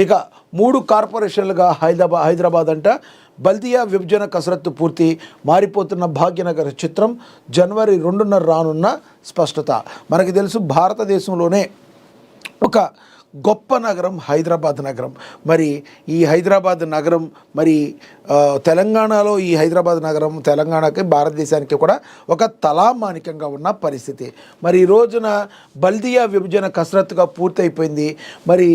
ఇక 3 కార్పొరేషన్లుగా హైదరాబాద్ అంట బల్దియా విభజన కసరత్తు పూర్తి, మారిపోతున్న భాగ్యనగర్ చిత్రం, జనవరి 2న రానున్న స్పష్టత. మనకి తెలుసు భారతదేశంలోనే ఒక గొప్ప నగరం హైదరాబాద్ నగరం. మరి ఈ హైదరాబాద్ నగరం మరి తెలంగాణలో ఈ హైదరాబాద్ నగరం తెలంగాణకి భారతదేశానికి కూడా ఒక తలామానికంగా ఉన్న పరిస్థితి. మరి ఈ రోజున బల్దియా విభజన కసరత్తుగా పూర్తయిపోయింది. మరి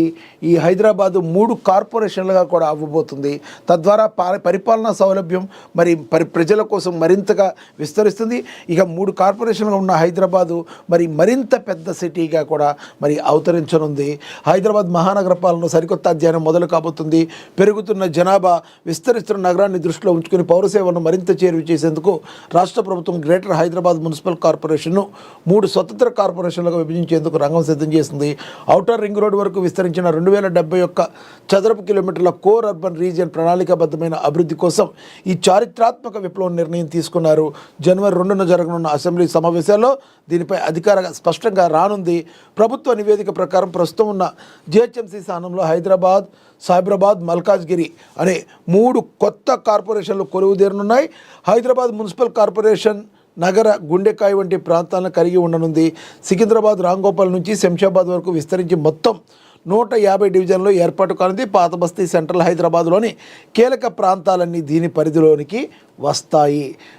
ఈ హైదరాబాదు 3 కార్పొరేషన్లుగా కూడా అవ్వబోతుంది. తద్వారా పరిపాలనా సౌలభ్యం మరి ప్రజల కోసం మరింతగా విస్తరిస్తుంది. ఇక 3 కార్పొరేషన్లుగా ఉన్న హైదరాబాదు మరి మరింత పెద్ద సిటీగా కూడా మరి అవతరించనుంది. హైదరాబాద్ మహానగర పాలన సరికొత్త అధ్యయనం మొదలు కాబోతుంది. పెరుగుతున్న జనాభా, విస్తరిస్తున్న నగరాన్ని దృష్టిలో ఉంచుకుని పౌర సేవలను మరింత చేరువ చేసేందుకు రాష్ట్ర ప్రభుత్వం గ్రేటర్ హైదరాబాద్ మున్సిపల్ కార్పొరేషన్ను 3 స్వతంత్ర కార్పొరేషన్లుగా విభజించేందుకు రంగం సిద్ధం చేసింది. ఔటర్ రింగ్ రోడ్ వరకు విస్తరించిన 2071 చదరపు కిలోమీటర్ల కోర్ అర్బన్ రీజియన్ ప్రణాళికాబద్ధమైన అభివృద్ధి కోసం ఈ చారిత్రాత్మక విప్లవం నిర్ణయం తీసుకున్నారు. జనవరి 2న జరగనున్న అసెంబ్లీ సమావేశాల్లో దీనిపై అధికార స్పష్టంగా రానుంది. ప్రభుత్వ నివేదిక ప్రకారం ప్రస్తుతం ఉన్న జిహెచ్ఎంసీ స్థానంలో హైదరాబాద్, సైబరాబాద్, మల్కాజ్గిరి అనే 3 కొత్త కార్పొరేషన్లు కొలువుదీరనున్నాయి. హైదరాబాద్ మున్సిపల్ కార్పొరేషన్ నగర గుండెకాయ వంటి ప్రాంతాలను కలిగి ఉండనుంది. సికింద్రాబాద్, రాంగోపాల్ నుంచి శంషాబాద్ వరకు విస్తరించి మొత్తం 150 డివిజన్లు ఏర్పాటు కానుంది. పాత బస్తీ, సెంట్రల్ హైదరాబాద్లోని కీలక ప్రాంతాలన్నీ దీని పరిధిలోనికి వస్తాయి.